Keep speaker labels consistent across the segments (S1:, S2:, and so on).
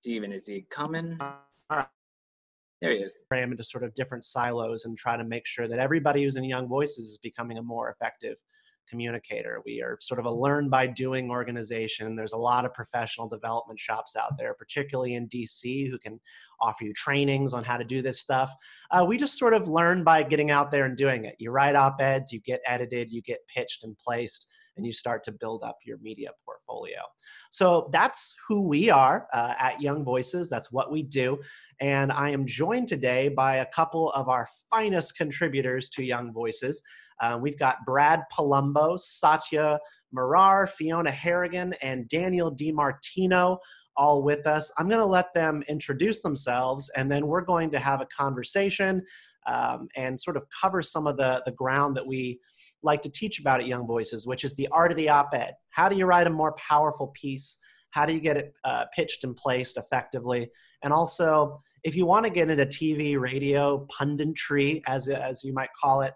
S1: Steven, is he coming?
S2: All right.
S1: There he is.
S2: Frame into sort of different silos and try to make sure that everybody who's in Young Voices is becoming a more effective communicator. We are sort of a learn by doing organization. There's a lot of professional development shops out there, particularly in DC, who can offer you trainings on how to do this stuff. We just sort of learn by getting out there and doing it. You write op-eds, you get edited, you get pitched and placed, and you start to build up your media portfolio. So that's who we are at Young Voices. That's what we do. And I am joined today by a couple of our finest contributors to Young Voices. We've got Brad Palumbo, Satya, Marar, Fiona Harrigan, and Daniel Martino all with us. I'm going to let them introduce themselves, and then we're going to have a conversation and sort of cover some of the ground that we like to teach about at Young Voices, which is the art of the op-ed. How do you write a more powerful piece? How do you get it pitched and placed effectively? And also, if you want to get into TV, radio, punditry, as you might call it,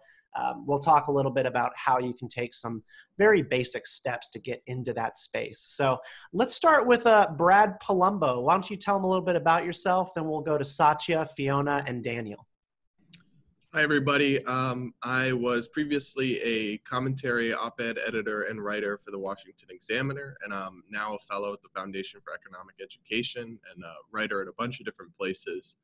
S2: we'll talk a little bit about how you can take some very basic steps to get into that space. So let's start with Brad Palumbo. Why don't you tell them a little bit about yourself, then we'll go to Satya, Fiona, and Daniel.
S3: Hi, everybody. I was previously a commentary op-ed editor and writer for the Washington Examiner, and I'm now a fellow at the Foundation for Economic Education and a writer at a bunch of different places.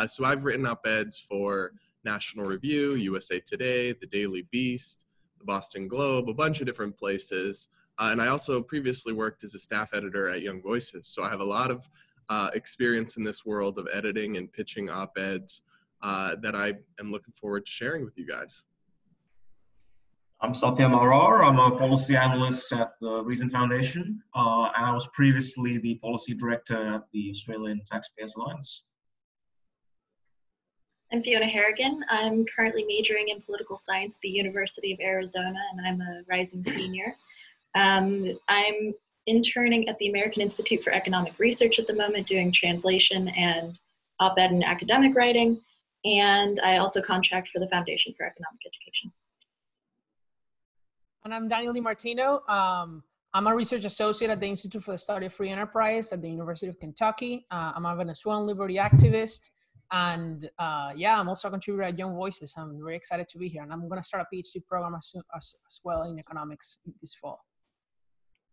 S3: So I've written op-eds for National Review, USA Today, the Daily Beast, the Boston Globe, a bunch of different places. And I also previously worked as a staff editor at Young Voices. So I have a lot of experience in this world of editing and pitching op-eds that I am looking forward to sharing with you guys.
S4: I'm Satya Marar. I'm a policy analyst at the Reason Foundation. And I was previously the policy director at the Australian Taxpayers Alliance.
S5: I'm Fiona Harrigan. I'm currently majoring in political science at the University of Arizona, and I'm a rising senior. I'm interning at the American Institute for Economic Research at the moment, doing translation and op-ed and academic writing, and I also contract for the Foundation for Economic Education.
S6: And I'm Daniel Martino. I'm a research associate at the Institute for the Study of Free Enterprise at the University of Kentucky. I'm a Venezuelan liberty activist. And yeah, I'm also a contributor at Young Voices. I'm very excited to be here. And I'm going to start a PhD program as well in economics this fall.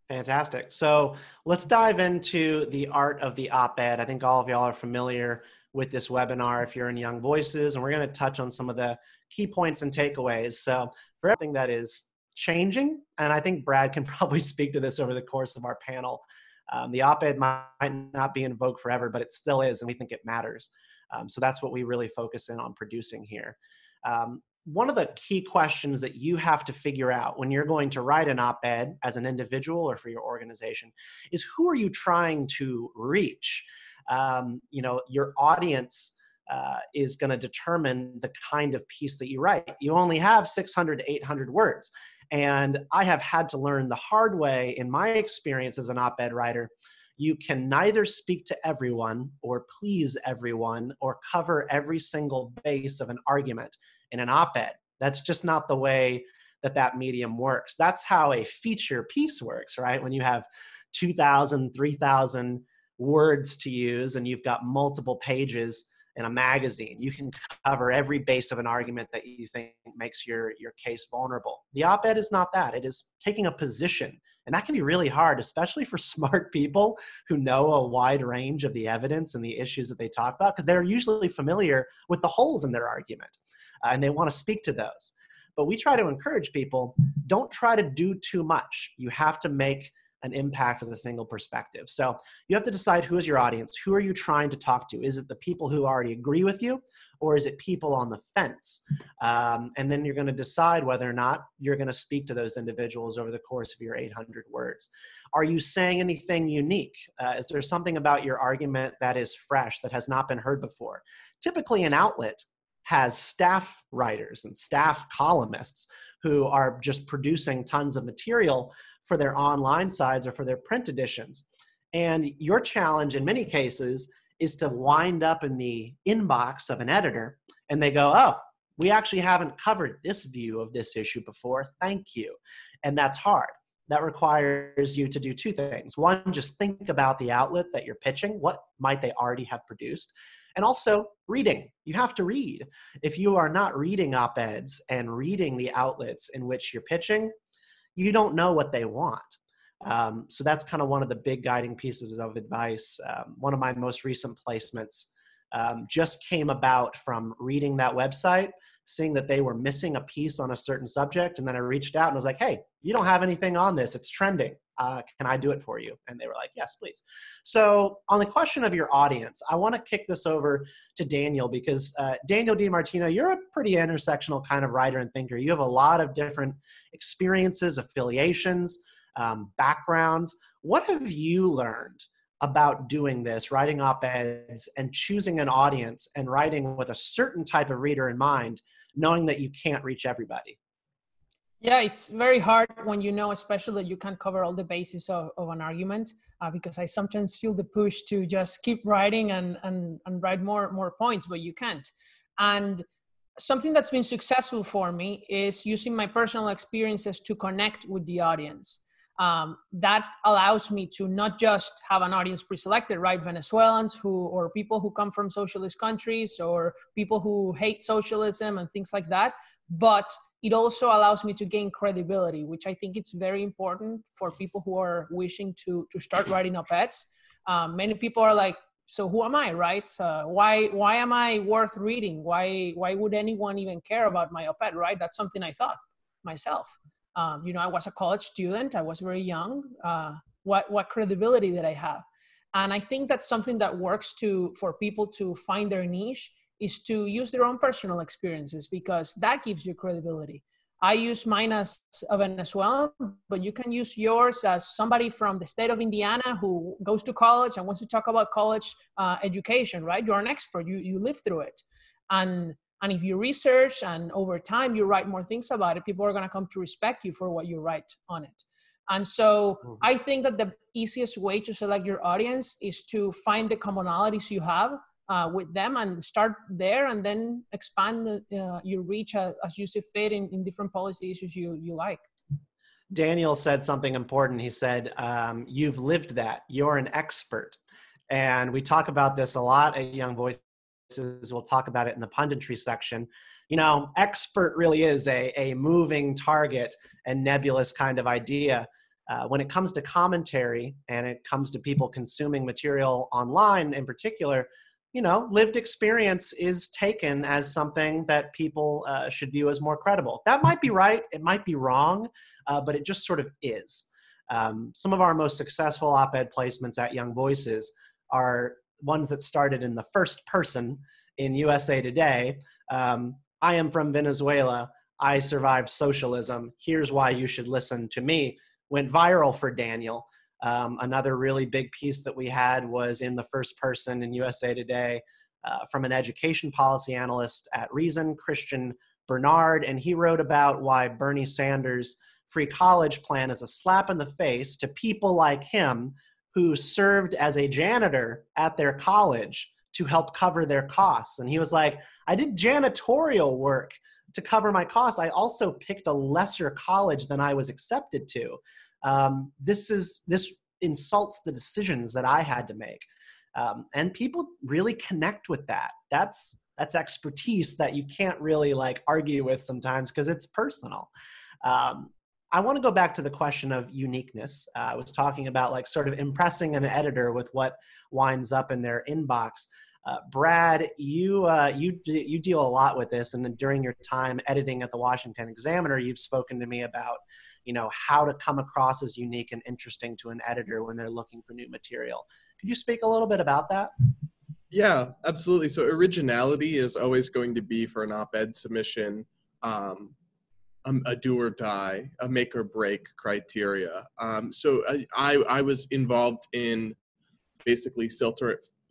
S2: Fantastic. So let's dive into the art of the op-ed. I think all of y'all are familiar with this webinar if you're in Young Voices, and we're going to touch on some of the key points and takeaways. So for everything that is changing, and I think Brad can probably speak to this over the course of our panel, the op-ed might not be in vogue forever, but it still is, and we think it matters. So that's what we really focus in on producing here. One of the key questions that you have to figure out when you're going to write an op-ed as an individual or for your organization is, who are you trying to reach? You know, your audience is going to determine the kind of piece that you write. You only have 600 to 800 words. And I have had to learn the hard way in my experience as an op-ed writer. You can neither speak to everyone or please everyone or cover every single base of an argument in an op-ed. That's just not the way that medium works. That's how a feature piece works, right? When you have 2,000, 3,000 words to use and you've got multiple pages in a magazine, you can cover every base of an argument that you think makes your case vulnerable. The op-ed is not that. It is taking a position. And that can be really hard, especially for smart people who know a wide range of the evidence and the issues that they talk about, because they're usually familiar with the holes in their argument and they want to speak to those. But we try to encourage people, don't try to do too much. You have to make an impact with a single perspective. So you have to decide, who is your audience? Who are you trying to talk to? Is it the people who already agree with you, or is it people on the fence? And then you're going to decide whether or not you're going to speak to those individuals over the course of your 800 words. Are you saying anything unique? Is there something about your argument that is fresh, that has not been heard before? Typically an outlet has staff writers and staff columnists who are just producing tons of material for their online sides or for their print editions. And your challenge in many cases is to wind up in the inbox of an editor and they go, oh, we actually haven't covered this view of this issue before, thank you. And that's hard. that requires you to do two things. One, just think about the outlet that you're pitching. What might they already have produced? And also reading. You have to read. If you are not reading op-eds and reading the outlets in which you're pitching, you don't know what they want. So that's kind of one of the big guiding pieces of advice. One of my most recent placements just came about from reading that website, seeing that they were missing a piece on a certain subject. And then I reached out and was like, hey, you don't have anything on this. It's trending. Can I do it for you? And they were like, yes, please. So on the question of your audience, I want to kick this over to Daniel because Daniel D. Martino, you're a pretty intersectional kind of writer and thinker. You have a lot of different experiences, affiliations, backgrounds. What have you learned about doing this, writing op-eds and choosing an audience and writing with a certain type of reader in mind, knowing that you can't reach everybody?
S6: Yeah, it's very hard when you know, especially that you can't cover all the bases of an argument, because I sometimes feel the push to just keep writing and write more points, but you can't. And something that's been successful for me is using my personal experiences to connect with the audience. That allows me to not just have an audience pre-selected, right? Venezuelans or people who come from socialist countries or people who hate socialism and things like that. But it also allows me to gain credibility, which I think it's very important for people who are wishing to start writing op-eds. Many people are like, so who am I, right? Why am I worth reading? Why would anyone even care about my op-ed, right? That's something I thought myself. I was a college student. I was very young. What credibility did I have? And I think that's something that works for people to find their niche is to use their own personal experiences because that gives you credibility. I use mine as a Venezuelan, but you can use yours as somebody from the state of Indiana who goes to college and wants to talk about college education, right? You're an expert. You live through it. And if you research and over time you write more things about it, people are going to come to respect you for what you write on it. And so I think that the easiest way to select your audience is to find the commonalities you have with them and start there and then expand your reach as you see fit in different policy issues you like.
S2: Daniel said something important. He said, you've lived that. You're an expert. And we talk about this a lot at Young Voices. We'll talk about it in the punditry section. Expert really is a moving target and nebulous kind of idea. When it comes to commentary and it comes to people consuming material online in particular, lived experience is taken as something that people should view as more credible. That might be right. It might be wrong, but it just sort of is. Some of our most successful op-ed placements at Young Voices are ones that started in the first person in USA Today. I am from Venezuela. I survived socialism. Here's why you should listen to me. Went viral for Daniel. Another really big piece that we had was in the first person in USA Today from an education policy analyst at Reason, Christian Bernard, and he wrote about why Bernie Sanders' free college plan is a slap in the face to people like him who served as a janitor at their college to help cover their costs. And he was like, I did janitorial work to cover my costs. I also picked a lesser college than I was accepted to. This insults the decisions that I had to make. And people really connect with that. That's expertise that you can't really argue with sometimes because it's personal. I want to go back to the question of uniqueness. I was talking about sort of impressing an editor with what winds up in their inbox. Brad, you deal a lot with this, and during your time editing at the Washington Examiner, you've spoken to me about, how to come across as unique and interesting to an editor when they're looking for new material. Could you speak a little bit about that?
S3: Yeah, absolutely. So originality is always going to be for an op-ed submission a do or die, a make or break criteria. So I was involved in basically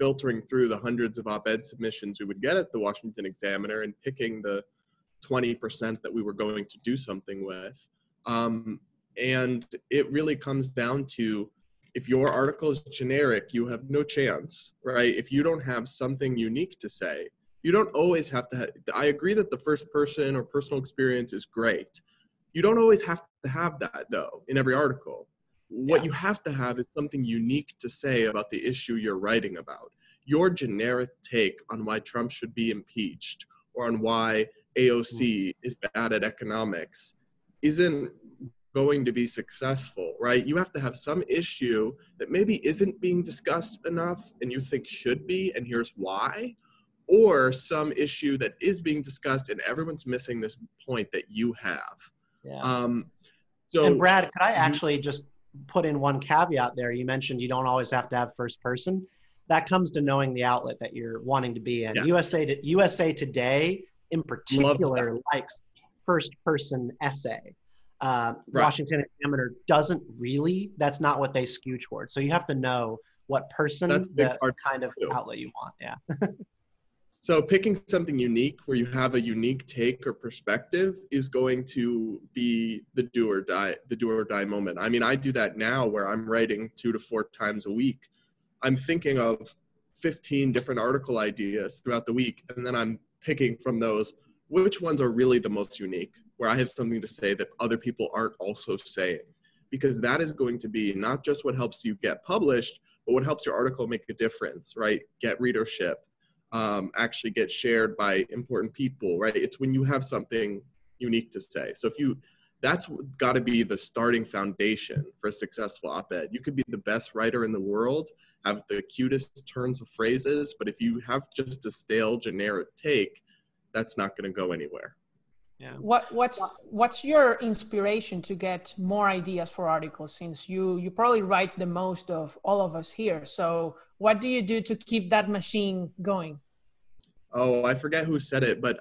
S3: filtering through the hundreds of op-ed submissions we would get at the Washington Examiner and picking the 20% that we were going to do something with. And it really comes down to, if your article is generic, you have no chance, right? If you don't have something unique to say, you don't always have to I agree that the first person or personal experience is great. You don't always have to have that though in every article. What you have to have is something unique to say about the issue you're writing about. Your generic take on why Trump should be impeached or on why AOC is bad at economics isn't going to be successful, right? You have to have some issue that maybe isn't being discussed enough and you think should be, and here's why, or some issue that is being discussed and everyone's missing this point that you have.
S2: Yeah.
S3: So,
S2: and Brad, could I actually just put in one caveat there? You mentioned you don't always have to have first person. That comes to knowing the outlet that you're wanting to be in. Yeah. USA Today in particular likes first person essay. Right. Washington Examiner doesn't really. That's not what they skew towards. So you have to know what person, the kind of outlet you want. Yeah.
S3: So picking something unique where you have a unique take or perspective is going to be the do or die moment. I mean, I do that now where I'm writing 2 to 4 times a week. I'm thinking of 15 different article ideas throughout the week, and then I'm picking from those which ones are really the most unique, where I have something to say that other people aren't also saying. Because that is going to be not just what helps you get published, but what helps your article make a difference, right? Get readership, actually get shared by important people, right? It's when you have something unique to say. So that's got to be the starting foundation for a successful op-ed. You could be the best writer in the world, have the cutest turns of phrases, but if you have just a stale, generic take, that's not going to go anywhere.
S2: Yeah.
S6: What's your inspiration to get more ideas for articles, since you probably write the most of all of us here? So what do you do to keep that machine going?
S3: Oh, I forget who said it, but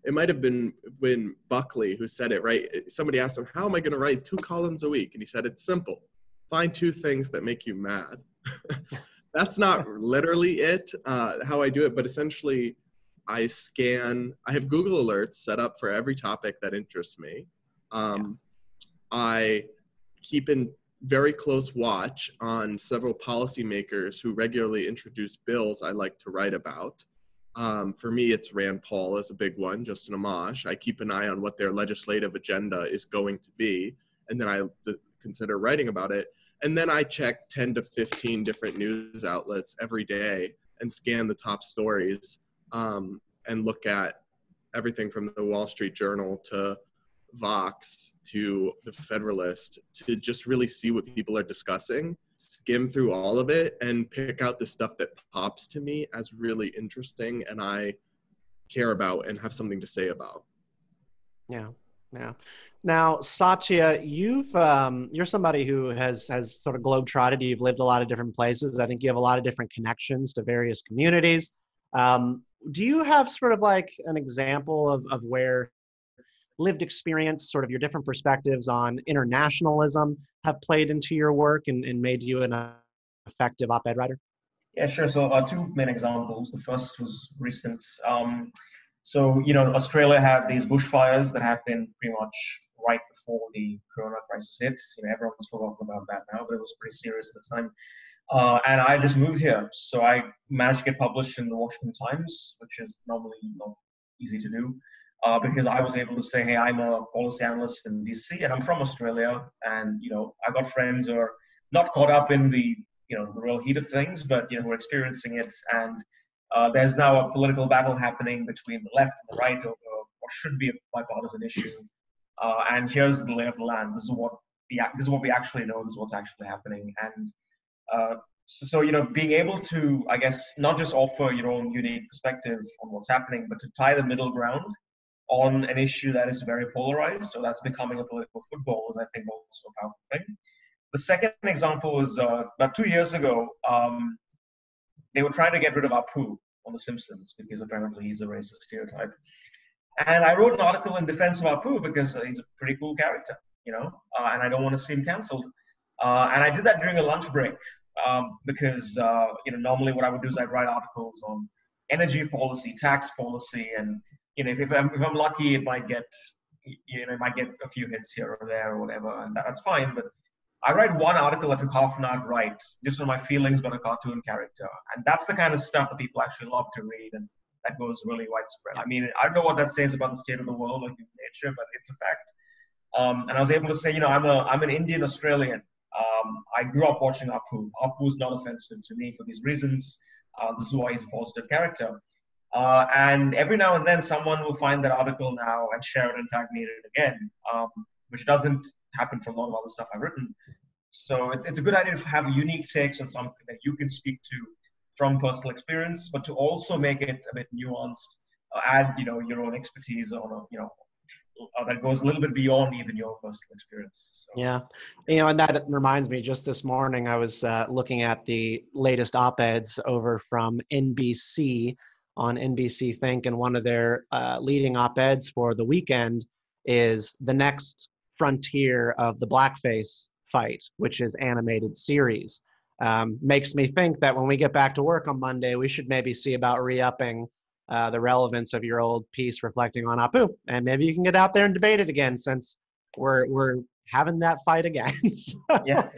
S3: it might have been Buckley who said it, right? Somebody asked him, how am I going to write 2 columns a week? And he said, it's simple. Find 2 things that make you mad. That's not literally it, how I do it, but essentially I have Google Alerts set up for every topic that interests me. I keep in very close watch on several policymakers who regularly introduce bills I like to write about. For me, it's Rand Paul is a big one, just an homage. I keep an eye on what their legislative agenda is going to be, and then I consider writing about it. And then I check 10 to 15 different news outlets every day and scan the top stories. And look at everything from the Wall Street Journal to Vox to the Federalist to just really see what people are discussing, skim through all of it, and pick out the stuff that pops to me as really interesting and I care about and have something to say about.
S2: Yeah. Yeah. Now, Satya, you're somebody who has sort of globetrotted. You've lived a lot of different places. I think you have a lot of different connections to various communities. Do you have sort of like an example of where lived experience, sort of your different perspectives on internationalism have played into your work and made you an effective op-ed writer?
S4: Yeah, sure. So 2 main examples. The first was recent. So, Australia had these bushfires that happened pretty much right before the corona crisis hit. Everyone's forgotten about that now, but it was pretty serious at the time. And I just moved here. So I managed to get published in the Washington Times, which is normally not easy to do, because I was able to say, hey, I'm a policy analyst in DC and I'm from Australia. And, I got friends who are not caught up in the real heat of things, but, who are experiencing it. And there's now a political battle happening between the left and the right over what should be a bipartisan issue. And here's the lay of the land. This is what we actually know. This is what's actually happening. And so, being able to, I guess, not just offer your own unique perspective on what's happening, but to tie the middle ground on an issue that is very polarized, or that's becoming a political football, is, I think, also a powerful thing. The second example was about 2 years ago, they were trying to get rid of Apu on The Simpsons because apparently he's a racist stereotype. And I wrote an article in defense of Apu because he's a pretty cool character, and I don't want to see him canceled. And I did that during a lunch break. Because normally what I would do is I'd write articles on energy policy, tax policy, and if I'm lucky, it might get a few hits here or there or whatever, and that's fine. But I write one article that took half an hour to write, just on my feelings about a cartoon character, and that's the kind of stuff that people actually love to read, and that goes really widespread. I mean, I don't know what that says about the state of the world or human nature, but it's a fact. And I was able to say, I'm an Indian Australian. I grew up watching Apu. Apu is not offensive to me for these reasons. This is why he's a positive character. And every now and then, someone will find that article now and share it and tag me in it again, which doesn't happen for a lot of other stuff I've written. So it's a good idea to have unique takes on something that you can speak to from personal experience, but to also make it a bit nuanced, add your own expertise on that goes a little bit beyond even your personal experience. So.
S2: Yeah, and that reminds me. Just this morning, I was looking at the latest op-eds over from NBC on NBC Think, and one of their leading op-eds for the weekend is the next frontier of the blackface fight, which is animated series. Makes me think that when we get back to work on Monday, we should maybe see about re-upping the relevance of your old piece reflecting on Apu, and maybe you can get out there and debate it again, since we're having that fight again. So,
S4: yeah.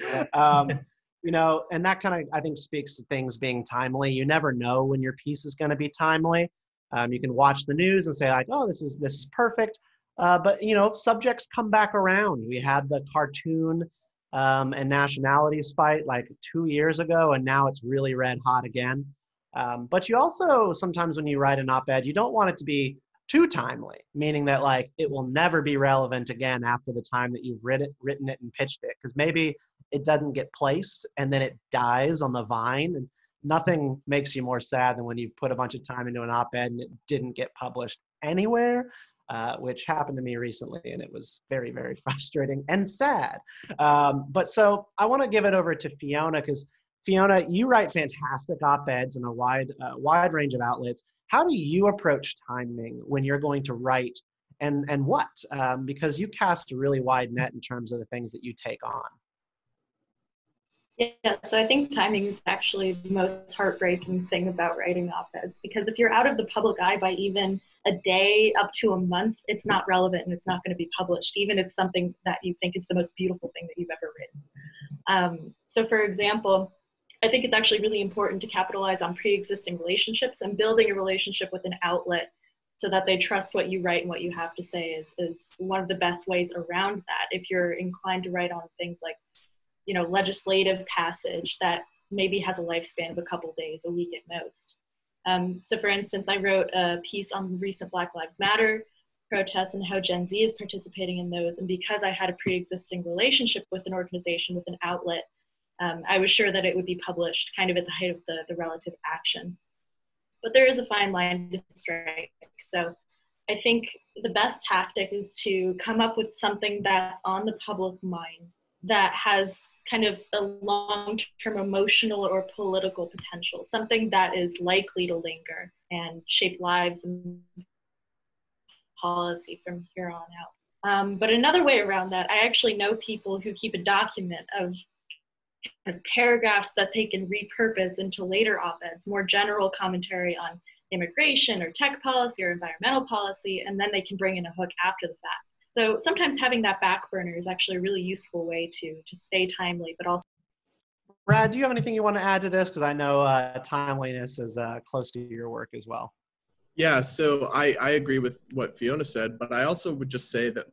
S2: And that kind of, I think, speaks to things being timely. You never know when your piece is going to be timely. You can watch the news and say like, oh, this is perfect. But subjects come back around. We had the cartoon and nationalities fight like 2 years ago, and now it's really red hot again. But you also, sometimes when you write an op-ed, you don't want it to be too timely, meaning that like it will never be relevant again after the time that you've written it and pitched it, because maybe it doesn't get placed and then it dies on the vine. And nothing makes you more sad than when you put a bunch of time into an op-ed and it didn't get published anywhere, which happened to me recently, and it was very, very frustrating and sad. But so I want to give it over to Fiona, because Fiona, you write fantastic op-eds in a wide range of outlets. How do you approach timing when you're going to write, and what? Because you cast a really wide net in terms of the things that you take on.
S5: Yeah, so I think timing is actually the most heartbreaking thing about writing op-eds, because if you're out of the public eye by even a day up to a month, it's not relevant and it's not going to be published, even if it's something that you think is the most beautiful thing that you've ever written. So for example, I think it's actually really important to capitalize on pre-existing relationships and building a relationship with an outlet so that they trust what you write and what you have to say is one of the best ways around that. If you're inclined to write on things like, legislative passage that maybe has a lifespan of a couple days, a week at most. So for instance, I wrote a piece on recent Black Lives Matter protests and how Gen Z is participating in those. And because I had a pre-existing relationship with an organization, with an outlet, I was sure that it would be published kind of at the height of the relative action. But there is a fine line to strike. So I think the best tactic is to come up with something that's on the public mind that has kind of a long-term emotional or political potential, something that is likely to linger and shape lives and policy from here on out. But another way around that, I actually know people who keep a document of paragraphs that they can repurpose into later op-eds, more general commentary on immigration or tech policy or environmental policy, and then they can bring in a hook after the fact. So sometimes having that back burner is actually a really useful way to stay timely, but also.
S2: Brad, do you have anything you want to add to this? Because I know timeliness is close to your work as well.
S3: Yeah, so I agree with what Fiona said, but I also would just say that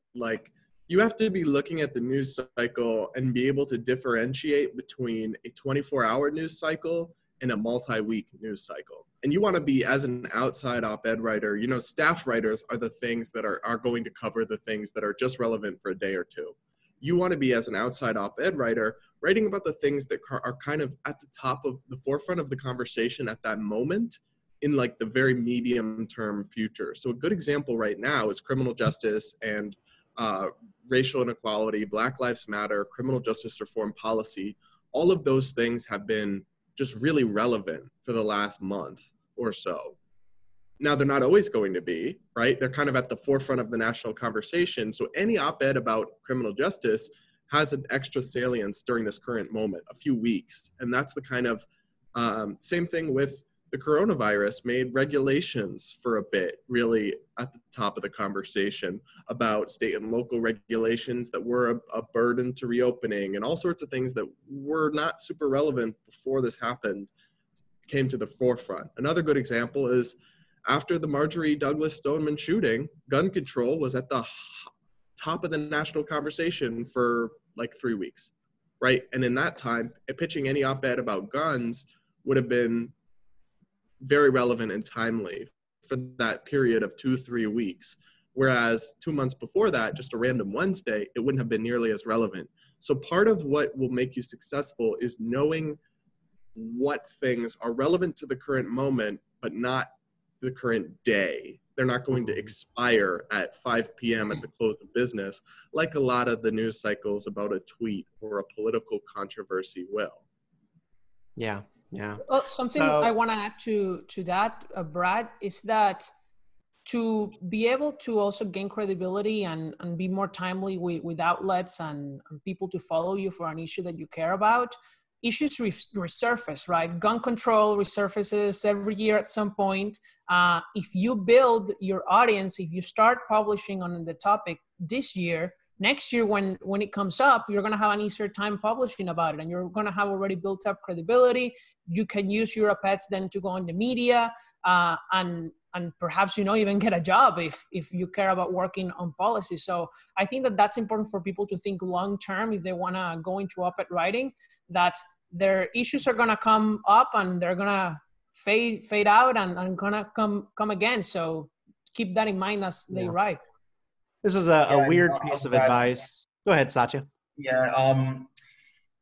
S3: you have to be looking at the news cycle and be able to differentiate between a 24-hour news cycle and a multi-week news cycle. And you want to be, as an outside op-ed writer, staff writers are the things that are going to cover the things that are just relevant for a day or two. You want to be, as an outside op-ed writer, writing about the things that are kind of at the top of the forefront of the conversation at that moment in the very medium term future. So a good example right now is criminal justice and racial inequality, Black Lives Matter, criminal justice reform policy. All of those things have been just really relevant for the last month or so. Now, they're not always going to be, right? They're kind of at the forefront of the national conversation. So any op-ed about criminal justice has an extra salience during this current moment, a few weeks. And that's the kind of same thing with the coronavirus, made regulations for a bit really at the top of the conversation about state and local regulations that were a burden to reopening, and all sorts of things that were not super relevant before this happened came to the forefront. Another good example is after the Marjorie Douglas Stoneman shooting, gun control was at the top of the national conversation for like 3 weeks, right? And in that time, pitching any op-ed about guns would have been very relevant and timely for that period of 2-3 weeks. Whereas 2 months before that, just a random Wednesday, it wouldn't have been nearly as relevant. So part of what will make you successful is knowing what things are relevant to the current moment, but not the current day. They're not going to expire at 5 p.m. at the close of business, like a lot of the news cycles about a tweet or a political controversy will.
S2: Yeah, yeah.
S6: Well, something I want to add to that, Brad, is that to be able to also gain credibility and be more timely with outlets and people to follow you for an issue that you care about, issues resurface, right? Gun control resurfaces every year at some point. If you build your audience, if you start publishing on the topic this year, next year when it comes up, you're going to have an easier time publishing about it, and you're going to have already built up credibility. You can use your op-eds then to go in the media, and perhaps, you know, even get a job if you care about working on policy. So I think that that's important for people to think long term if they want to go into op-ed writing, that their issues are going to come up and they're going to fade out and going to come again. So keep that in mind as they write.
S2: This is a weird piece of advice. Go ahead, Satya.
S4: Yeah.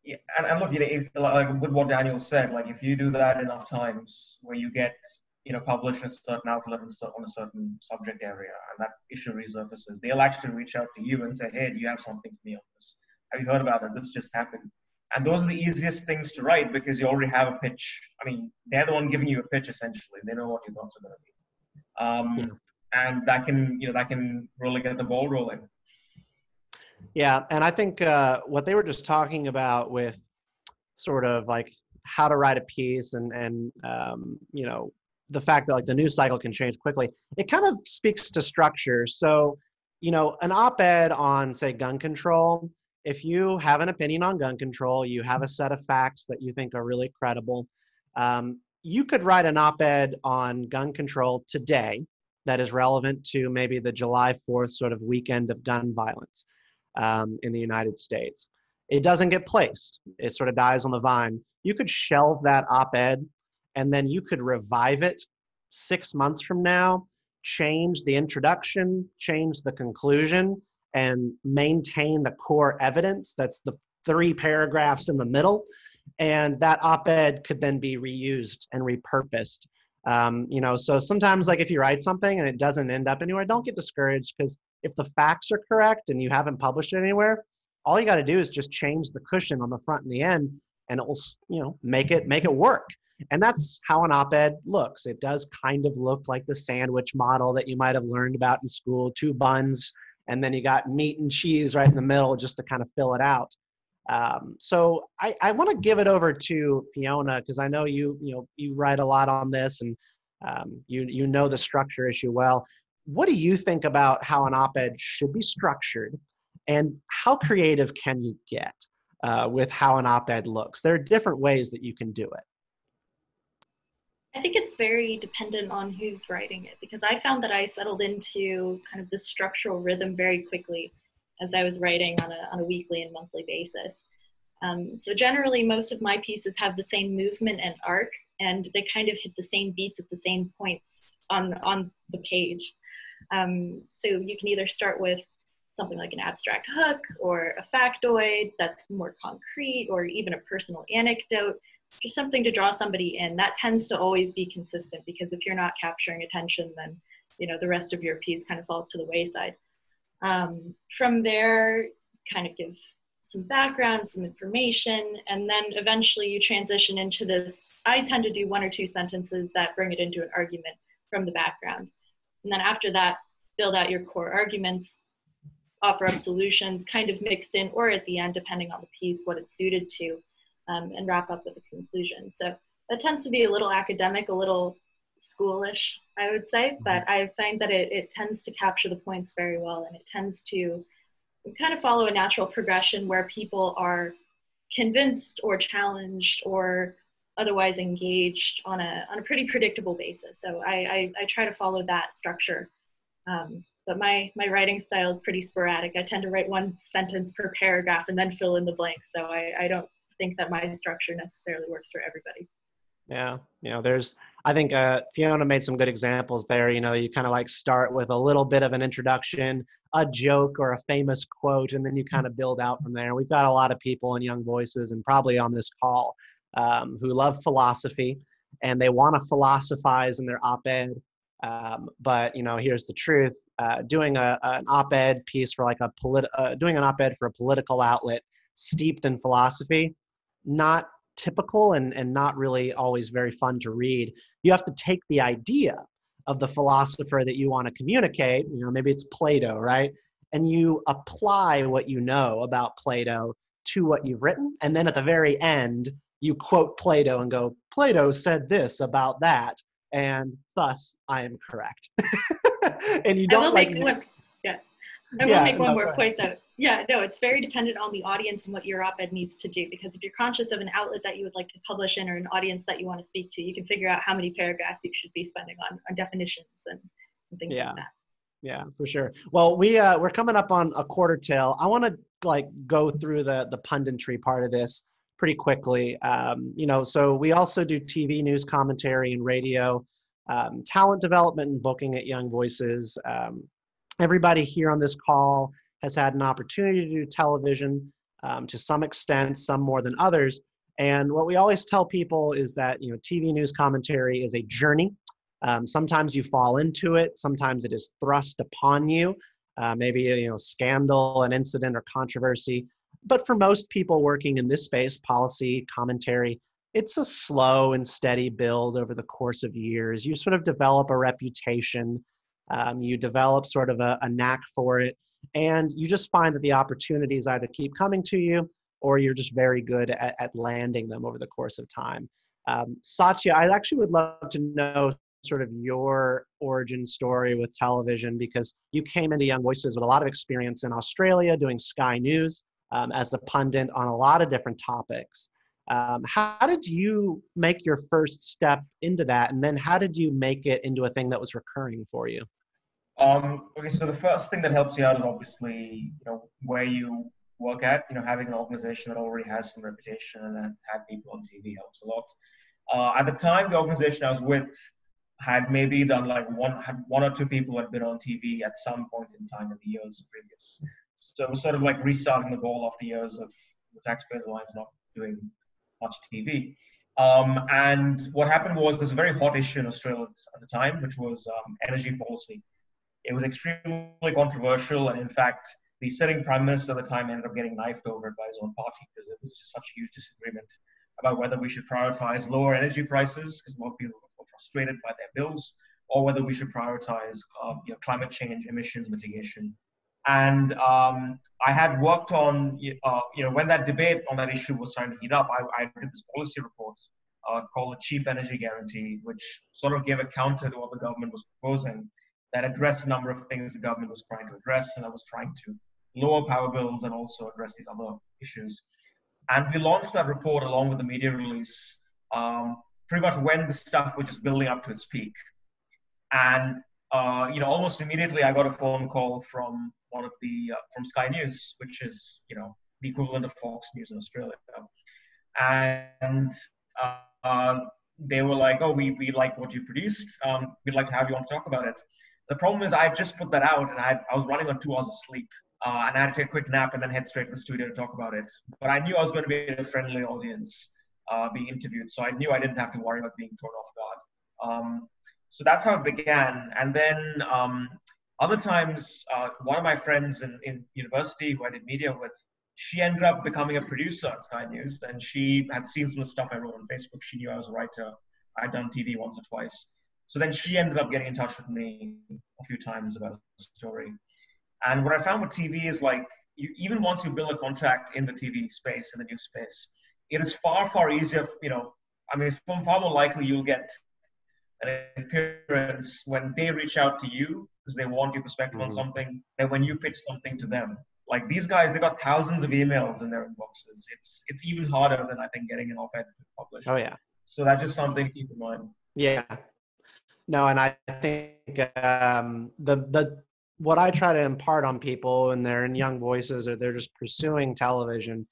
S4: Yeah, and look, you know, like with what Daniel said, like if you do that enough times, where you get, you know, published in a certain outlet on a certain subject area, and that issue resurfaces, they'll actually reach out to you and say, "Hey, do you have something for me on this? Have you heard about it? This just happened." And those are the easiest things to write because you already have a pitch. I mean, they're the one giving you a pitch essentially. They know what your thoughts are going to be, and that can really get the ball rolling.
S2: Yeah, and I think what they were just talking about with sort of like how to write a piece and you know, the fact that like the news cycle can change quickly, it kind of speaks to structure. So, you know, an op-ed on, say, gun control, if you have an opinion on gun control, you have a set of facts that you think are really credible, you could write an op-ed on gun control today that is relevant to maybe the July 4th sort of weekend of gun violence in the United States. It doesn't get placed. It sort of dies on the vine. You could shelve that op-ed and then you could revive it 6 months from now, change the introduction, change the conclusion, and maintain the core evidence. That's the 3 paragraphs in the middle. And that op-ed could then be reused and repurposed. You know, so sometimes like if you write something and it doesn't end up anywhere, don't get discouraged, because if the facts are correct and you haven't published it anywhere, all you got to do is just change the cushion on the front and the end, and it will, you know, make it work. And that's how an op-ed looks. It does kind of look like the sandwich model that you might have learned about in school, 2 buns, and then you got meat and cheese right in the middle just to kind of fill it out. So I want to give it over to Fiona, because I know you write a lot on this, and you know the structure issue well. What do you think about how an op-ed should be structured, and how creative can you get with how an op-ed looks? There are different ways that you can do it.
S5: I think it's very dependent on who's writing it, because I found that I settled into kind of this structural rhythm very quickly as I was writing on a weekly and monthly basis. So generally, most of my pieces have the same movement and arc, and they kind of hit the same beats at the same points on the page. So you can either start with something like an abstract hook or a factoid that's more concrete, or even a personal anecdote, just something to draw somebody in. That tends to always be consistent, because if you're not capturing attention, then, you know, the rest of your piece kind of falls to the wayside. From there, kind of give some background, some information, and then eventually you transition into this. I tend to do 1 or 2 sentences that bring it into an argument from the background. And then after that, build out your core arguments, offer up solutions kind of mixed in, or at the end, depending on the piece, what it's suited to, and wrap up with a conclusion. So that tends to be a little academic, a little schoolish, I would say, but I find that it tends to capture the points very well, and it tends to kind of follow a natural progression where people are convinced or challenged or otherwise engaged on a pretty predictable basis. So I try to follow that structure But my writing style is pretty sporadic. I tend to write one sentence per paragraph and then fill in the blanks. So I don't think that my structure necessarily works for everybody.
S2: Yeah, I think Fiona made some good examples there. You kind of like start with a little bit of an introduction, a joke or a famous quote, and then you kind of build out from there. We've got a lot of people in Young Voices and probably on this call who love philosophy and they want to philosophize in their op-ed. But here's the truth: doing an op-ed piece for like doing an op-ed for a political outlet steeped in philosophy, not typical and not really always very fun to read. You have to take the idea of the philosopher that you want to communicate, maybe it's Plato, right? And you apply what you know about Plato to what you've written. And then at the very end, you quote Plato and go, Plato said this about that, and thus I am correct. And you don't
S5: I will make one more point though. Yeah, no, it's very dependent on the audience and what your op-ed needs to do, because if you're conscious of an outlet that you would like to publish in or an audience that you want to speak to, you can figure out how many paragraphs you should be spending on definitions and things like that.
S2: Yeah, for sure. Well, we're coming up on a quarter till. I want to go through the punditry part of this pretty quickly. So we also do TV news commentary and radio, talent development and booking at Young Voices. Everybody here on this call has had an opportunity to do television to some extent, some more than others. And what we always tell people is that, TV news commentary is a journey. Sometimes you fall into it. Sometimes it is thrust upon you, maybe, scandal, an incident or controversy. But for most people working in this space, policy, commentary, it's a slow and steady build over the course of years. You sort of develop a reputation. You develop sort of a knack for it. And you just find that the opportunities either keep coming to you or you're just very good at landing them over the course of time. Satya, I actually would love to know sort of your origin story with television, because you came into Young Voices with a lot of experience in Australia doing Sky News as a pundit on a lot of different topics. How did you make your first step into that? And then how did you make it into a thing that was recurring for you?
S4: Okay, so the first thing that helps you out is obviously, where you work at. Having an organization that already has some reputation and that had people on TV helps a lot. At the time, the organization I was with had maybe done had one or two people had been on TV at some point in time in the years previous. So it was sort of like restarting the ball after years of the Taxpayers Alliance not doing much TV. And what happened was there's a very hot issue in Australia at the time, which was energy policy. It was extremely controversial, and in fact, the sitting prime minister at the time ended up getting knifed over by his own party because it was just such a huge disagreement about whether we should prioritize lower energy prices, because a lot of people were frustrated by their bills, or whether we should prioritize climate change, emissions mitigation. And I had worked on, when that debate on that issue was starting to heat up, I did this policy report called the Cheap Energy Guarantee, which sort of gave a counter to what the government was proposing, that addressed a number of things the government was trying to address, and I was trying to lower power bills and also address these other issues. And we launched that report along with the media release pretty much when the stuff was just building up to its peak. And almost immediately I got a phone call from one of the from Sky News, which is the equivalent of Fox News in Australia, and they were like, "Oh, we like what you produced. We'd like to have you on to talk about it." The problem is I had just put that out, and I was running on 2 hours of sleep, and I had to take a quick nap and then head straight to the studio to talk about it. But I knew I was going to be in a friendly audience being interviewed, so I knew I didn't have to worry about being thrown off guard. So that's how it began. And then other times, one of my friends in university who I did media with, she ended up becoming a producer at Sky News, and she had seen some of the stuff I wrote on Facebook. She knew I was a writer. I'd done TV once or twice. So then she ended up getting in touch with me a few times about a story. And what I found with TV is even once you build a contact in the TV space, in the news space, it is far, far easier, it's far more likely you'll get an appearance when they reach out to you because they want your perspective on something than when you pitch something to them. Like these guys, they got thousands of emails in their inboxes. It's even harder than I think getting an op-ed published.
S2: Oh yeah.
S4: So that's just something to keep in mind.
S2: Yeah. No, and I think the what I try to impart on people when they're in young voices or they're just pursuing television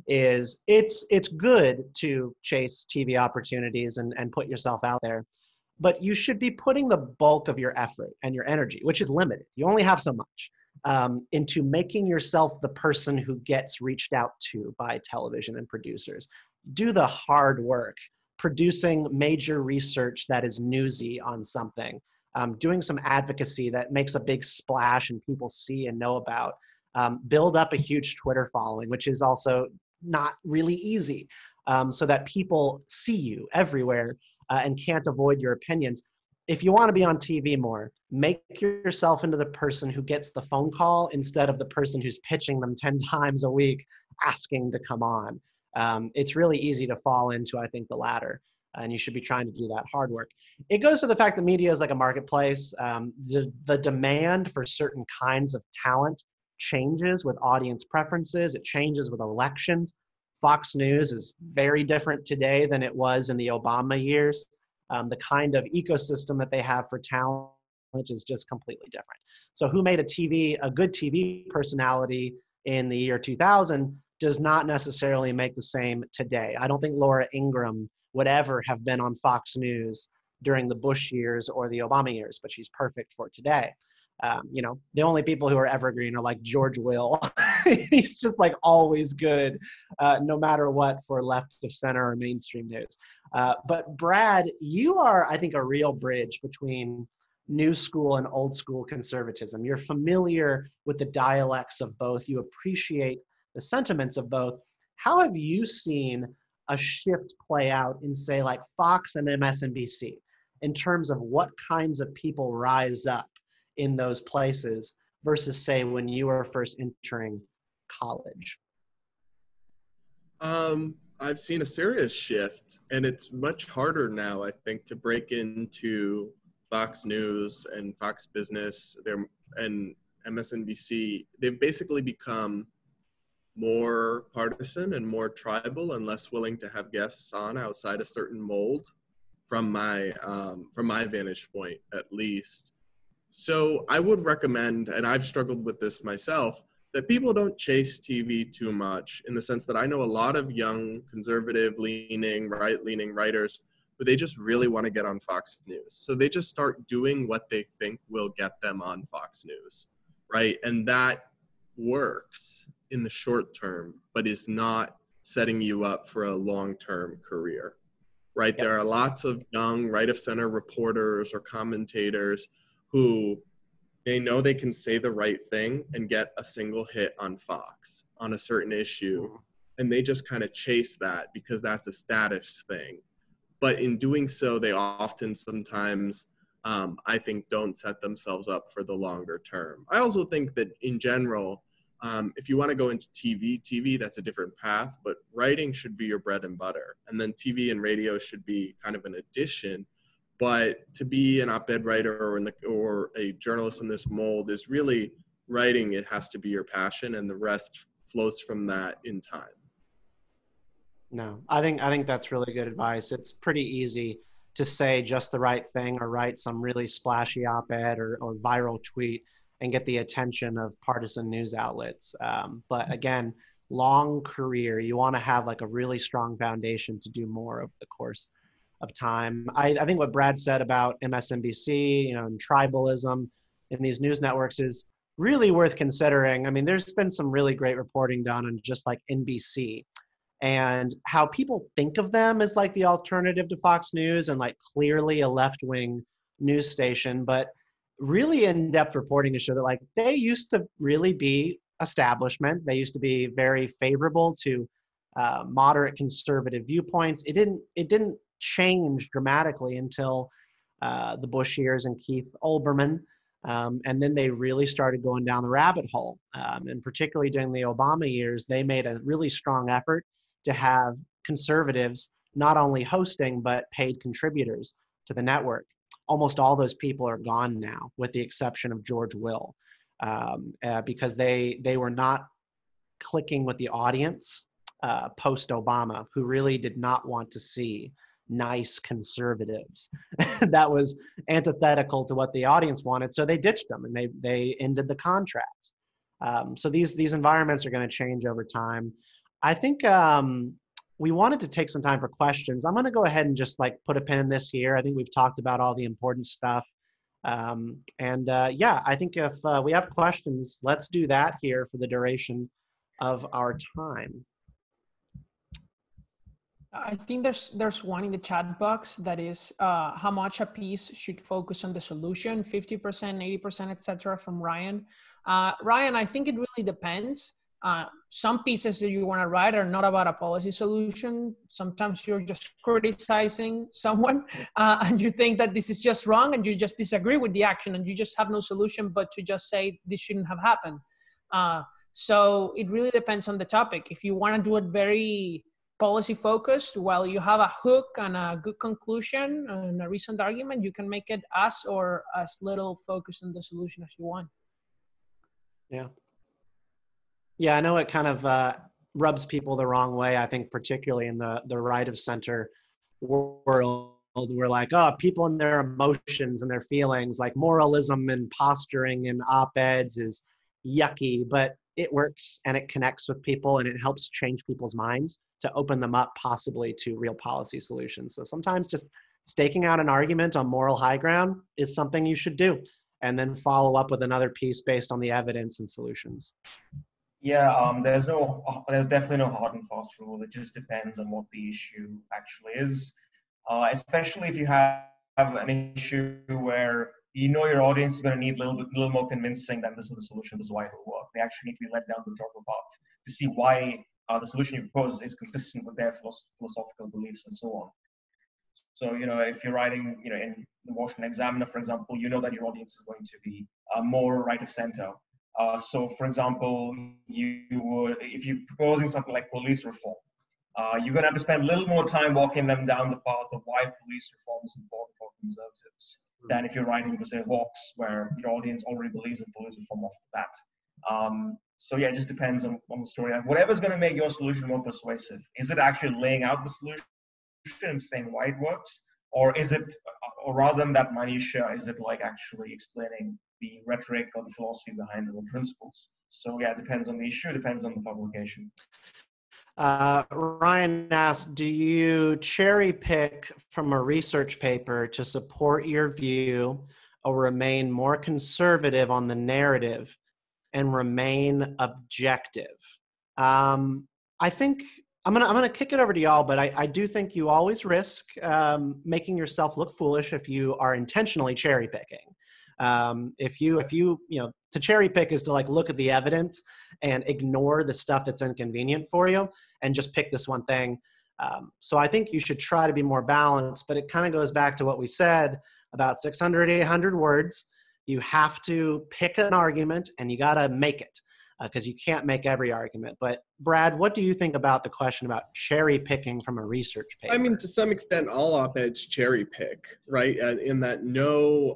S2: is it's good to chase TV opportunities and put yourself out there, but you should be putting the bulk of your effort and your energy, which is limited. You only have so much, into making yourself the person who gets reached out to by television and producers. Do the hard work, producing major research that is newsy on something, doing some advocacy that makes a big splash and people see and know about. Build up a huge Twitter following, which is also not really easy, so that people see you everywhere and can't avoid your opinions. If you want to be on TV more, make yourself into the person who gets the phone call instead of the person who's pitching them 10 times a week asking to come on. It's really easy to fall into, I think, the latter, and you should be trying to do that hard work. It goes to the fact that media is like a marketplace. The demand for certain kinds of talent changes with audience preferences. It changes with elections. Fox News is very different today than it was in the Obama years. The kind of ecosystem that they have for talent is just completely different. So who made a good TV personality in the year 2000 does not necessarily make the same today. I don't think Laura Ingraham would ever have been on Fox News during the Bush years or the Obama years, but she's perfect for today. The only people who are evergreen are like George Will. He's just like always good, no matter what, for left of center or mainstream news. But Brad, you are, I think, a real bridge between new school and old school conservatism. You're familiar with the dialects of both. You appreciate the sentiments of both. How have you seen a shift play out in, say, like Fox and MSNBC in terms of what kinds of people rise up in those places versus, say, when you were first entering college?
S3: I've seen a serious shift, and it's much harder now, I think, to break into Fox News and Fox Business and MSNBC. They've basically become more partisan and more tribal and less willing to have guests on outside a certain mold, from my vantage point, at least. So I would recommend, and I've struggled with this myself, that people don't chase TV too much, in the sense that I know a lot of young conservative-leaning, right-leaning writers who they just really want to get on Fox News. So they just start doing what they think will get them on Fox News, right? And that works in the short term, but is not setting you up for a long-term career, right? Yep. There are lots of young right-of-center reporters or commentators who they know they can say the right thing and get a single hit on Fox on a certain issue. And they just kind of chase that because that's a status thing. But in doing so, they often sometimes, I think, don't set themselves up for the longer term. I also think that in general, if you want to go into TV, that's a different path, but writing should be your bread and butter. And then TV and radio should be kind of an addition. But to be an op-ed writer or a journalist in this mold is really writing. It has to be your passion, and the rest flows from that in time.
S2: No, I think that's really good advice. It's pretty easy to say just the right thing or write some really splashy op-ed or viral tweet and get the attention of partisan news outlets. But again, long career, you want to have like a really strong foundation to do more over the course of time. I think what Brad said about MSNBC, and tribalism in these news networks is really worth considering. I mean, there's been some really great reporting done on just like NBC and how people think of them as like the alternative to Fox News and like clearly a left-wing news station, but really in-depth reporting to show that like they used to really be establishment. They used to be very favorable to moderate conservative viewpoints. It didn't change dramatically until the Bush years and Keith Olbermann. And then they really started going down the rabbit hole. And particularly during the Obama years, they made a really strong effort to have conservatives not only hosting, but paid contributors to the network. Almost all those people are gone now, with the exception of George Will, because they were not clicking with the audience post-Obama, who really did not want to see nice conservatives. That was antithetical to what the audience wanted, so they ditched them and they ended the contracts. So these environments are going to change over time. I think we wanted to take some time for questions. I'm going to go ahead and just like put a pin in this here. I think we've talked about all the important stuff. Yeah, I think if we have questions, let's do that here for the duration of our time.
S6: I think there's one in the chat box that is how much a piece should focus on the solution, 50%, 80%, etc. from Ryan. Ryan, I think it really depends. Some pieces that you want to write are not about a policy solution. Sometimes you're just criticizing someone and you think that this is just wrong and you just disagree with the action and you just have no solution but to just say this shouldn't have happened. So it really depends on the topic. If you want to do it very policy focused, while you have a hook and a good conclusion and a reasoned argument, you can make it as or as little focused on the solution as you want.
S2: Yeah. Yeah, I know it kind of rubs people the wrong way. I think particularly in the right of center world, we're like, oh, people and their emotions and their feelings, like moralism and posturing and op-eds is yucky, but it works and it connects with people and it helps change people's minds to open them up possibly to real policy solutions. So sometimes just staking out an argument on moral high ground is something you should do, and then follow up with another piece based on the evidence and solutions.
S4: Yeah, there's definitely no hard and fast rule. It just depends on what the issue actually is. Especially if you have an issue where you know your audience is going to need a little more convincing than this is the solution, this is why it will work. They actually need to be led down the proper path to see why the solution you propose is consistent with their philosophical beliefs and so on. So, if you're writing, in the Washington Examiner, for example, you know that your audience is going to be more right of center. So, for example, if you're proposing something like police reform, you're going to have to spend a little more time walking them down the path of why police reform is important for conservatives than if you're writing for, say, Vox, where your audience already believes in police reform off the bat. So, yeah, it just depends on the story. And whatever's going to make your solution more persuasive. Is it actually laying out the solution and saying why it works? Or is it, or rather than that minutia, is it like actually explaining the rhetoric or the philosophy behind the principles? So yeah, it depends on the issue, depends on the publication.
S2: Ryan asked, do you cherry pick from a research paper to support your view or remain more conservative on the narrative and remain objective? I think I'm gonna kick it over to y'all, but I do think you always risk making yourself look foolish if you are intentionally cherry picking. If you to cherry pick is to like look at the evidence and ignore the stuff that's inconvenient for you and just pick this one thing. So I think you should try to be more balanced, but it kind of goes back to what we said about 600, 800 words. You have to pick an argument and you got to make it. Because you can't make every argument. But Brad, what do you think about the question about cherry picking from a research paper?
S3: I mean, to some extent, all op-eds cherry pick, right? In that no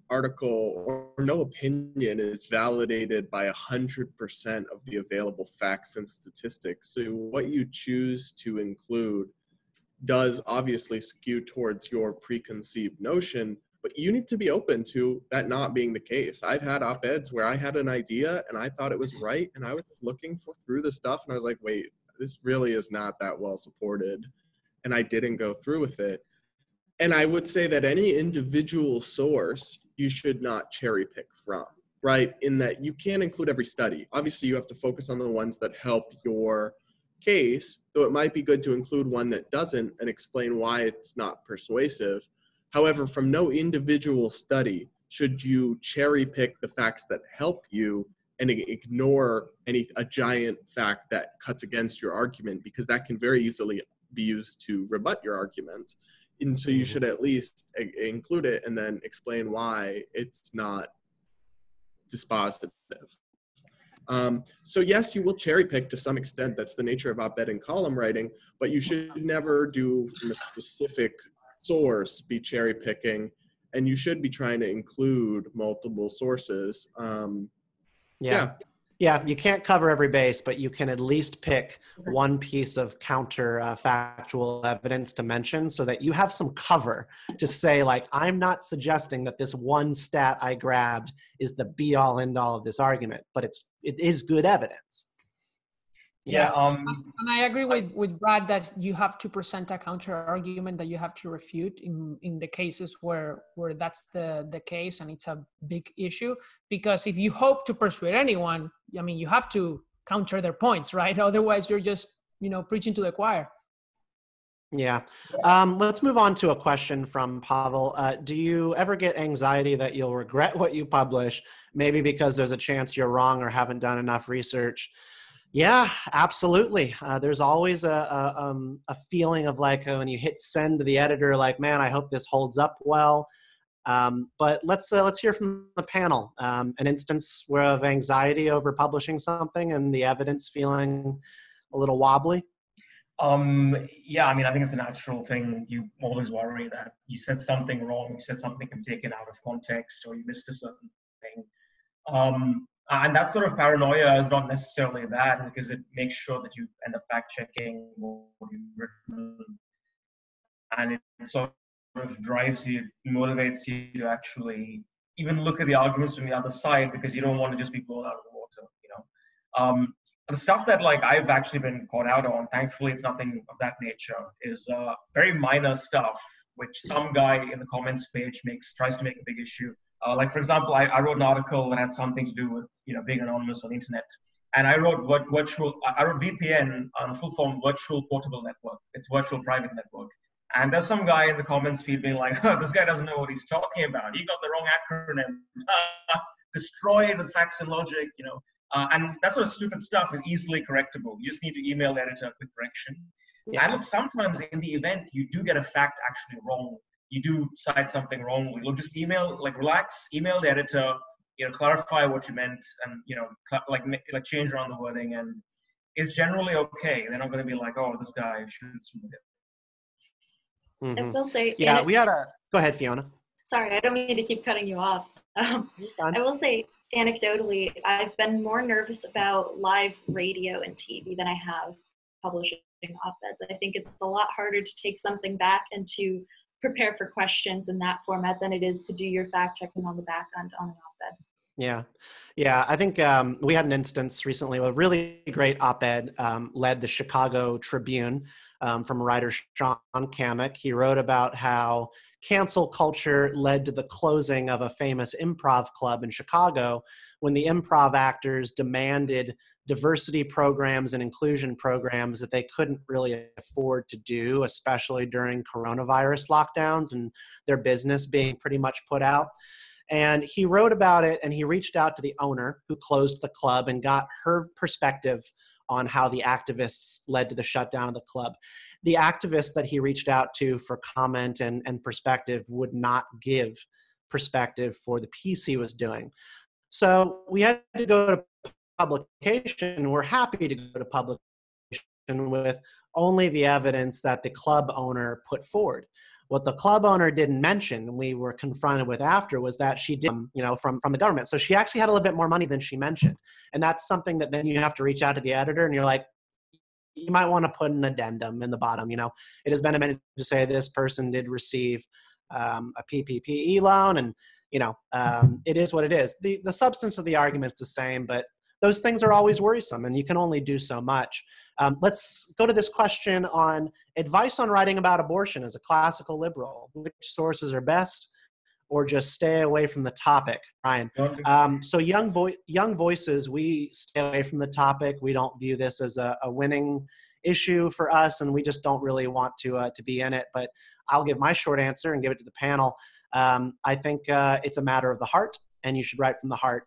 S3: article or no opinion is validated by 100% of the available facts and statistics. So what you choose to include does obviously skew towards your preconceived notion, but you need to be open to that not being the case. I've had op-eds where I had an idea and I thought it was right, and I was just looking through the stuff and I was like, wait, this really is not that well supported, and I didn't go through with it. And I would say that any individual source you should not cherry pick from, right? In that you can't include every study. Obviously, you have to focus on the ones that help your case, though it might be good to include one that doesn't and explain why it's not persuasive. However, from no individual study should you cherry pick the facts that help you and ignore a giant fact that cuts against your argument, because that can very easily be used to rebut your argument. And so you should at least include it and then explain why it's not dispositive. So yes, you will cherry pick to some extent. That's the nature of op-ed and column writing, but you should never do from a specific source be cherry picking, and you should be trying to include multiple sources. Yeah.
S2: Yeah, you can't cover every base, but you can at least pick one piece of counter factual evidence to mention so that you have some cover to say, like, I'm not suggesting that this one stat I grabbed is the be all end all of this argument, but it is good evidence.
S4: Yeah.
S6: And I agree with Brad that you have to present a counter argument that you have to refute in the cases where that's the case and it's a big issue. Because if you hope to persuade anyone, I mean, you have to counter their points, right? Otherwise, you're just, preaching to the choir.
S2: Yeah. Let's move on to a question from Pavel. Do you ever get anxiety that you'll regret what you publish, maybe because there's a chance you're wrong or haven't done enough research? Yeah, absolutely. There's always a feeling of like when you hit send to the editor, like, man, I hope this holds up well. But let's hear from the panel. An instance of anxiety over publishing something and the evidence feeling a little wobbly.
S4: Yeah, I mean, I think it's a natural thing. You always worry that you said something wrong, you said something taken out of context, or you missed a certain thing. And that sort of paranoia is not necessarily bad because it makes sure that you end up fact checking what you've written, and it sort of drives you, motivates you to actually even look at the arguments from the other side because you don't want to just be blown out of the water, The stuff that like I've actually been caught out on, thankfully it's nothing of that nature, is very minor stuff which some guy in the comments page tries to make a big issue. Like for example, I wrote an article that had something to do with being anonymous on the internet, and I wrote VPN on a full form virtual portable network. It's virtual private network. And there's some guy in the comments feed being like, oh, this guy doesn't know what he's talking about. He got the wrong acronym. Destroyed with facts and logic, and that sort of stupid stuff is easily correctable. You just need to email the editor a quick correction. Yeah. And look, sometimes in the event, you do get a fact actually wrong. You do cite something wrongly. You'll just email the editor, clarify what you meant, and change around the wording, and it's generally okay. They're not going to be like, oh, this guy shoots from the hip.
S2: Mm-hmm.
S5: I will say,
S2: yeah, go ahead, Fiona.
S5: Sorry, I don't mean to keep cutting you off. I will say, anecdotally, I've been more nervous about live radio and TV than I have publishing op-eds. I think it's a lot harder to take something back and to prepare for questions in that format than it is to do your fact checking on the back end on an op-ed.
S2: Yeah. I think we had an instance recently, a really great op-ed led the Chicago Tribune from writer Sean Kamek. He wrote about how cancel culture led to the closing of a famous improv club in Chicago when the improv actors demanded diversity programs and inclusion programs that they couldn't really afford to do, especially during coronavirus lockdowns and their business being pretty much put out. And he wrote about it, and he reached out to the owner who closed the club and got her perspective on how the activists led to the shutdown of the club. The activists that he reached out to for comment and perspective would not give perspective for the piece he was doing. So we had to go to publication. We're happy to go to publication with only the evidence that the club owner put forward. What the club owner didn't mention, and we were confronted with after, was that she did, from the government. So she actually had a little bit more money than she mentioned. And that's something that then you have to reach out to the editor and you're like, you might want to put an addendum in the bottom. It has been amended to say this person did receive a PPP loan, and it is what it is. The substance of the argument is the same, but those things are always worrisome, and you can only do so much. Let's go to this question on advice on writing about abortion as a classical liberal. Which sources are best, or just stay away from the topic, Ryan? So young voices, we stay away from the topic. We don't view this as a winning issue for us, and we just don't really want to be in it. But I'll give my short answer and give it to the panel. I think it's a matter of the heart, and you should write from the heart.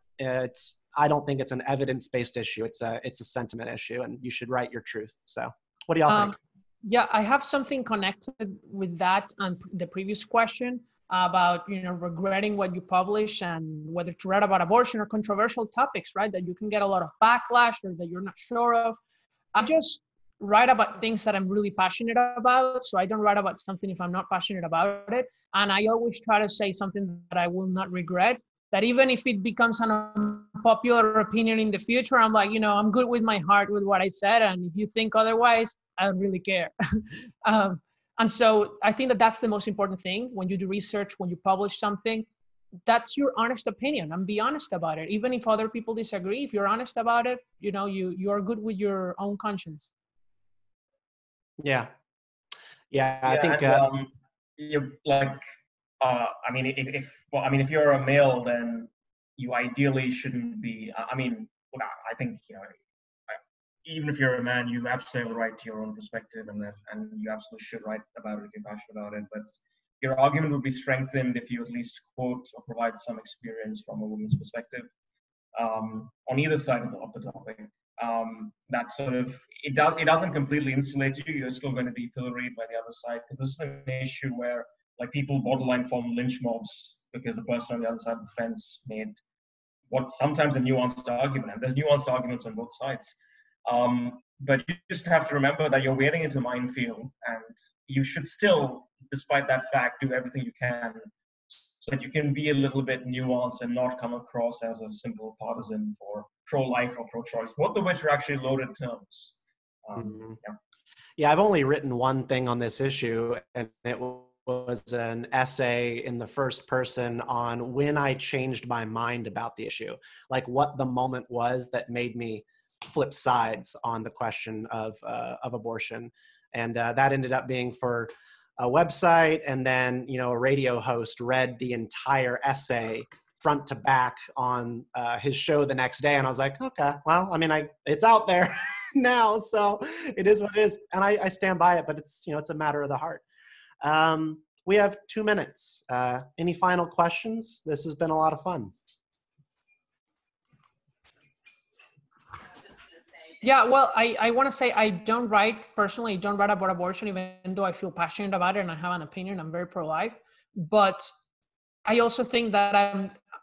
S2: I don't think it's an evidence-based issue. It's a sentiment issue, and you should write your truth. So what do y'all think?
S6: Yeah, I have something connected with that on the previous question about, regretting what you publish and whether to write about abortion or controversial topics, right? That you can get a lot of backlash or that you're not sure of. I just write about things that I'm really passionate about. So I don't write about something if I'm not passionate about it. And I always try to say something that I will not regret. that even if it becomes an unpopular opinion in the future, I'm like, I'm good with my heart with what I said. And if you think otherwise, I don't really care. And so I think that that's the most important thing when you do research, when you publish something, that's your honest opinion, and be honest about it. Even if other people disagree, if you're honest about it, you are good with your own conscience.
S2: Yeah. I think
S4: you're like, if you're a male, then you ideally shouldn't be. I think even if you're a man, you absolutely have the right to your own perspective, and you absolutely should write about it if you're passionate about it. But your argument would be strengthened if you at least quote or provide some experience from a woman's perspective on either side of the topic. That sort of it doesn't completely insulate you. You're still going to be pilloried by the other side, because this is an issue where like people borderline form lynch mobs because the person on the other side of the fence made what sometimes a nuanced argument, and there's nuanced arguments on both sides. But you just have to remember that you're wading into a minefield, and you should still, despite that fact, do everything you can so that you can be a little bit nuanced and not come across as a simple partisan for pro-life or pro-choice, both of which are actually loaded terms.
S2: Yeah, I've only written one thing on this issue, and it was an essay in the first person on when I changed my mind about the issue, like what the moment was that made me flip sides on the question of abortion. And that ended up being for a website, and then a radio host read the entire essay front to back on his show the next day, and I was like, okay, well, it's out there now, so it is what it is, and I stand by it. But it's it's a matter of the heart. We have 2 minutes. Any final questions? This has been a lot of fun.
S6: Yeah, well, I want to say I don't write about abortion, even though I feel passionate about it and I have an opinion. I'm very pro-life. But I also think that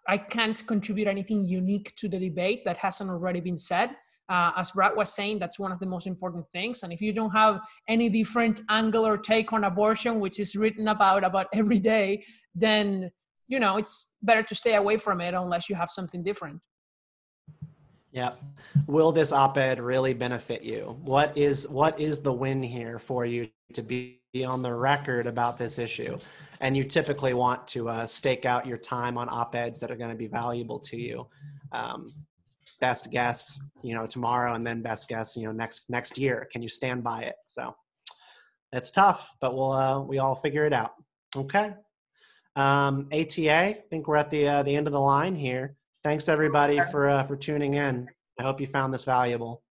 S6: I can't contribute anything unique to the debate that hasn't already been said. As Brad was saying, that's one of the most important things. And if you don't have any different angle or take on abortion, which is written about every day, then, it's better to stay away from it unless you have something different.
S2: Yeah. Will this op-ed really benefit you? What is the win here for you to be on the record about this issue? And you typically want to stake out your time on op-eds that are going to be valuable to you. Best guess, tomorrow, and then best guess, next year. Can you stand by it? So it's tough, but we all figure it out. Okay. ATA, I think we're at the end of the line here. Thanks everybody for tuning in. I hope you found this valuable.